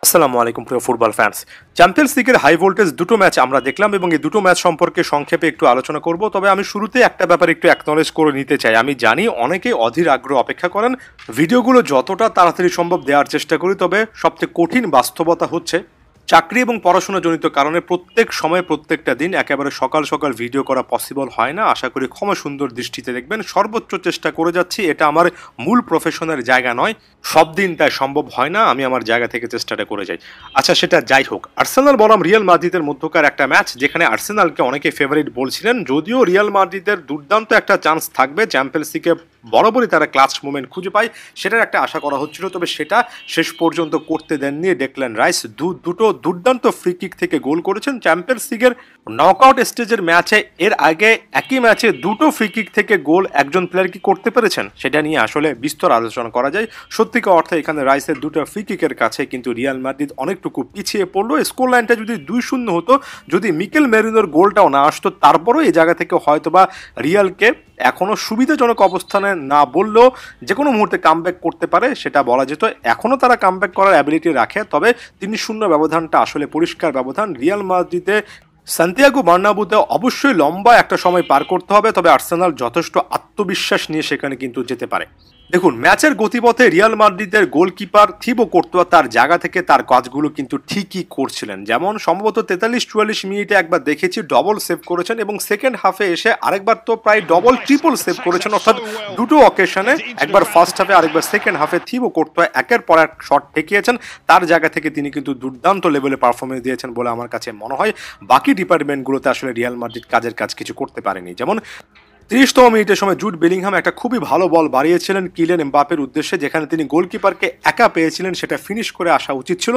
আসসালামু আলাইকুম প্রিয় ফুটবল ফ্যান্স। চ্যাম্পিয়ন্স লিগের হাই ভোল্টেজ দুটো ম্যাচ আমরা দেখলাম এবং এই দুটো ম্যাচ সম্পর্কে সংক্ষেপে একটু আলোচনা করব। তবে আমি শুরুতে একটা ব্যাপার একটু অ্যাকনলেজ করে নিতে চাই। আমি জানি অনেকেই অধীর আগ্রহ অপেক্ষা করেন, ভিডিওগুলো যতটা তাড়াতাড়ি সম্ভব দেওয়ার চেষ্টা করি, তবে সবচেয়ে কঠিন বাস্তবতা হচ্ছে চাকরি এবং পড়াশোনাজনিত কারণে প্রত্যেক সময় প্রত্যেকটা দিন একেবারে সকাল সকাল ভিডিও করা পসিবল হয় না। আশা করি ক্ষমা সুন্দর দৃষ্টিতে দেখবেন। সর্বোচ্চ চেষ্টা করে যাচ্ছি, এটা আমার মূল প্রফেশনের জায়গা নয়, সব দিন তাই সম্ভব হয় না, আমি আমার জায়গা থেকে চেষ্টাটা করে যাই। আচ্ছা, সেটা যাই হোক, আর্সেনাল বনাম রিয়াল মাদ্রিদের মধ্যকার একটা ম্যাচ যেখানে আর্সেনালকে অনেকে ফেভারিট বলছিলেন, যদিও রিয়াল মাদ্রিদের দুর্দান্ত একটা চান্স থাকবে, চ্যাম্পিয়ন্স লিগে বরাবরই তারা ক্লাচ মুভমেন্ট খুঁজে পায়, সেটার একটা আশা করা হচ্ছিল, তবে সেটা শেষ পর্যন্ত করতে দেননি ডেকল্যান রাইস। দুটো দুর্দান্ত ফ্রি কিক থেকে গোল করেছেন। চ্যাম্পিয়ন্স লিগের নকআউট স্টেজের ম্যাচে এর আগে একই ম্যাচে দুটো ফ্রি কিক থেকে গোল একজন প্লেয়ার কি করতে পেরেছেন, সেটা নিয়ে আসলে বিস্তর আলোচনা করা যায়। সত্যিকার অর্থে এখানে রাইসের দুটো ফ্রি কিকের কাছে কিন্তু রিয়াল মাদ্রিদ অনেকটুকু পিছিয়ে পড়লো। স্কোর লাইনটা যদি 2-0 হতো, যদি মিকেল মেরিনোর গোলটাও না আসতো, তারপরও এই জায়গা থেকে হয়তোবা রিয়ালকে এখনও সুবিধাজনক অবস্থানে না বললেও যে কোনো মুহূর্তে কামব্যাক করতে পারে, সেটা বলা যেত। এখনও তারা কামব্যাক করার অ্যাবিলিটি রাখে, তবে 3-0 ব্যবধানটা আসলে পরিষ্কার ব্যবধান। রিয়াল মাদ্রিদে সান্তিয়াগো বার্নাব্যুতে অবশ্যই লম্বা একটা সময় পার করতে হবে, তবে আর্সেনাল যথেষ্ট আত্মবিশ্বাস নিয়ে সেখানে কিন্তু যেতে পারে। দেখুন, ম্যাচের গতিপথে রিয়াল মাদ্রিদের গোলকিপার থিবো কোর্তুয়া তার জায়গা থেকে তার কাজগুলো কিন্তু ঠিকই করছিলেন। যেমন সম্ভবত 43-44 মিনিটে একবার দেখেছি ডবল সেভ করেছেন, এবং সেকেন্ড হাফে এসে আরেকবার তো প্রায় ডবল ট্রিপল সেভ করেছেন, অর্থাৎ দুটো অকেশনে, একবার ফার্স্ট হাফে আরেকবার সেকেন্ড হাফে থিবো কোর্তুয়া একের পর এক শট ঠেকিয়েছেন। তার জায়গা থেকে তিনি কিন্তু দুর্দান্ত লেভেলে পারফরমেন্স দিয়েছেন বলে আমার কাছে মনে হয়। বাকি ডিপার্টমেন্টগুলোতে আসলে রিয়াল মাদ্রিদ কাজের কাজ কিছু করতে পারেনি। যেমন 30তম মিনিটের সময় জুড বেলিংহাম একটা খুবই ভালো বল বাড়িয়েছিলেন কিলিয়ান এমবাপ্পের উদ্দেশ্যে, যেখানে তিনি গোলকিপারকে একা পেয়েছিলেন, সেটা ফিনিশ করে আসা উচিত ছিল।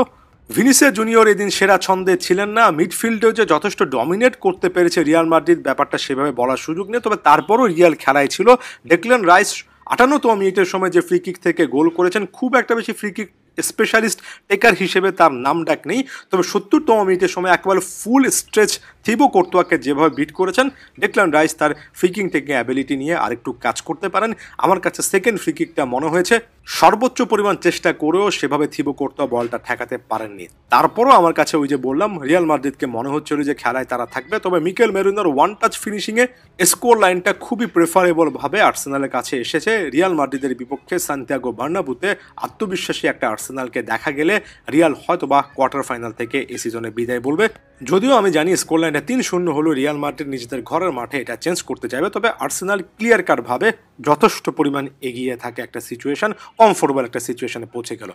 ভিনিসিয়াস জুনিয়র এদিন সেরা ছন্দে ছিলেন না। মিডফিল্ডেও যে যথেষ্ট ডমিনেট করতে পেরেছে রিয়াল মাদ্রিদ, ব্যাপারটা সেভাবে বলার সুযোগ নেই, তবে তারপরও রিয়াল খেলায় ছিল। ডেকল্যান রাইস 58তম মিনিটের সময় যে ফ্রি কিক থেকে গোল করেছেন, খুব একটা বেশি ফ্রি কিক স্পেশালিস্ট টেকার হিসেবে তার নাম ডাক নেই, তবে 70তম মিনিটের সময় একেবারে ফুল স্ট্রেচ থিবো কোর্তুয়াকে যেভাবে বিট করেছেন, ডেকল্যান রাইস তার ফ্রিকিং থেকে অ্যাবিলিটি নিয়ে আরেকটু কাজ করতে পারেন। আমার কাছে সেকেন্ড ফ্রি কিকটা মনে হয়েছে সর্বোচ্চ পরিমাণ চেষ্টা করেও সেভাবে থিবো কোর্তুয়া বলটা ঠেকাতে পারেননি। তারপরও আমার কাছে ওই যে বললাম, রিয়াল মাদ্রিদকে মনে হচ্ছিল যে খেলায় তারা থাকবে, তবে মিকেল মেরিনোর ওয়ান টাচ ফিনিশিংয়ে স্কোর লাইনটা খুবই প্রেফারেবল ভাবে আর্সেনালের কাছে এসেছে। রিয়াল মাদ্রিদের বিপক্ষে সান্তিয়াগো বার্নাব্যুতে আত্মবিশ্বাসী একটা আর্সেনালকে দেখা গেলে রিয়াল হয়তো বা কোয়ার্টার ফাইনাল থেকে এই সিজনে বিদায় বলবে। যদিও আমি জানি স্কোর লাইনটা 3-0 হলো, রিয়াল মাদ্রিদ নিজেদের ঘরের মাঠে এটা চেঞ্জ করতে চাইবে, তবে আর্সেনাল ক্লিয়ার কাট ভাবে যথেষ্ট পরিমাণ এগিয়ে থাকে একটা সিচুয়েশন, কমফোর্টেবল একটা সিচুয়েশনে পৌঁছে গেল।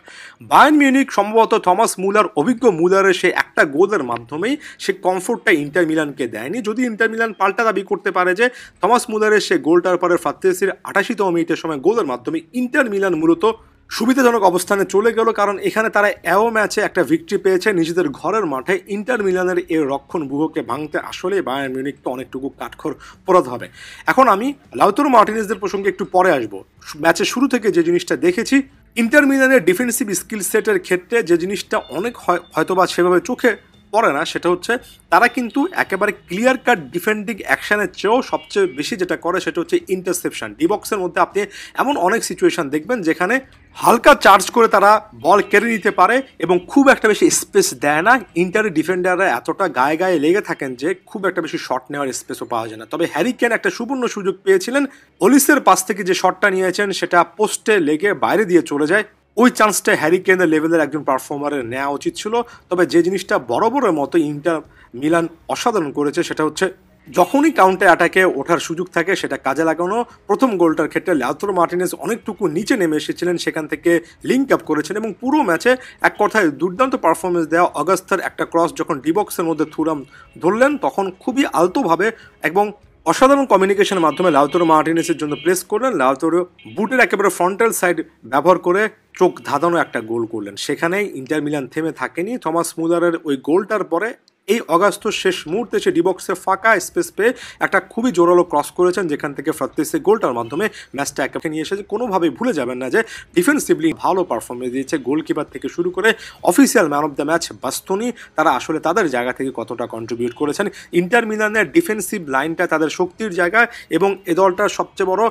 বায়ার্ন মিউনিখ সম্ভবত থমাস মুলার, অভিজ্ঞ মুলারের সে একটা গোলের মাধ্যমেই সে কমফোর্টটা ইন্টার মিলানকে দেয়নি। যদি ইন্টার মিলান পাল্টা দাবি করতে পারে যে থমাস মুলারের সে গোলটার পরে ফ্রাত্তেসির 88তম মিনিটের সময় গোলের মাধ্যমে ইন্টার মিলান মূলত সুবিধাজনক অবস্থানে চলে গেল, কারণ এখানে তারা এও ম্যাচে একটা ভিক্টরি পেয়েছে নিজেদের ঘরের মাঠে। ইন্টার মিলানের এর রক্ষণ ব্যূহকে ভাঙতে আসলে বায়ার্ন মিউনিখকে অনেকটুকু কাঠখড় পোড়াতে হবে। এখন আমি লাউতারো মার্টিনেজদের প্রসঙ্গে একটু পরে আসবো। ম্যাচের শুরু থেকে যে জিনিসটা দেখেছি, ইন্টার মিলানের ডিফেন্সিভ স্কিল সেটের ক্ষেত্রে যে জিনিসটা অনেক হয়তোবা সেভাবে চোখে পড়ে না, সেটা হচ্ছে তারা কিন্তু একেবারে ক্লিয়ার কাট ডিফেন্ডিং অ্যাকশনের চেয়েও সবচেয়ে বেশি যেটা করে সেটা হচ্ছে ইন্টারসেপশন। ডিবক্সের মধ্যে আপনি এমন অনেক সিচুয়েশন দেখবেন যেখানে হালকা চার্জ করে তারা বল কেড়ে নিতে পারে এবং খুব একটা বেশি স্পেস দেয় না। ইন্টারের ডিফেন্ডাররা এতটা গায়ে গায়ে লেগে থাকেন যে খুব একটা বেশি শট নেওয়ার স্পেসও পাওয়া যায় না। তবে হ্যারি কেন একটা সুবর্ণ সুযোগ পেয়েছিলেন, অলিসের পাস থেকে যে শটটা নিয়েছেন সেটা পোস্টে লেগে বাইরে দিয়ে চলে যায়। ওই চান্সটা হ্যারি কেনের লেভেলের একজন পারফর্মারের নেওয়া উচিত ছিল। তবে যে জিনিসটা বরাবরের মতো ইন্টার মিলান অসাধারণ করেছে সেটা হচ্ছে যখনই কাউন্টার অ্যাটাকে ওঠার সুযোগ থাকে সেটা কাজে লাগানো। প্রথম গোলটার ক্ষেত্রে লাউতারো মার্টিনেজ অনেকটুকু নিচে নেমে এসেছিলেন, সেখান থেকে লিঙ্ক আপ করেছেন এবং পুরো ম্যাচে এক কথায় দুর্দান্ত পারফরমেন্স দেওয়া অগাস্তার একটা ক্রস যখন ডিবক্সের মধ্যে থুরাম ধরলেন, তখন খুবই আলতোভাবে এবং অসাধারণ কমিউনিকেশনের মাধ্যমে লাউতারো মার্টিনেজের জন্য প্লেস করলেন। লাউতারো বুটের একেবারে ফ্রন্টাল সাইড ব্যবহার করে চোখ ধাঁধানো একটা গোল করলেন। সেখানেই ইন্টার মিলান থেমে থাকেনি। থমাস মুলারের ওই গোলটার পরে এই অগাস্তো শেষ মুহূর্তে সে ডিবক্সে ফাঁকা স্পেস পেয়ে একটা খুবই জোরালো ক্রস করেছেন, যেখান থেকে ফ্রাত্তেসি গোলটার মাধ্যমে ম্যাচটা একেবারে নিয়ে এসেছে। কোনোভাবেই ভুলে যাবেন না যে ডিফেন্সিভলি ভালো পারফরমেন্স দিয়েছে গোলকিপার থেকে শুরু করে official man of the match Bastoni, তারা আসলে তাদের জায়গা থেকে কতটা কন্ট্রিবিউট করেছেন। ইন্টার মিলানের ডিফেন্সিভ লাইনটা তাদের শক্তির জায়গা এবং এ দলটার সবচেয়ে বড়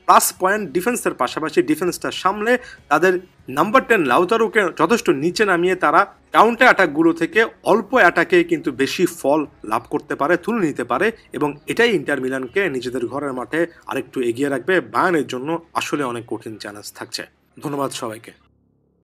প্লাস পয়েন্ট ডিফেন্সের পাশাপাশি ডিফেন্সটা সামলে তাদের নাম্বার 10 লাউতারোকে যথেষ্ট নিচে নামিয়ে তারা কাউন্টার অ্যাটাকগুলো থেকে অল্প অ্যাটাকে কিন্তু বেশি ফল লাভ করতে পারে, তুলে নিতে পারে, এবং এটাই ইন্টার মিলানকে নিজেদের ঘরের মাঠে আরেকটু এগিয়ে রাখবে। বায়ার্নের জন্য আসলে অনেক কঠিন চ্যালেঞ্জ থাকছে। ধন্যবাদ সবাইকে।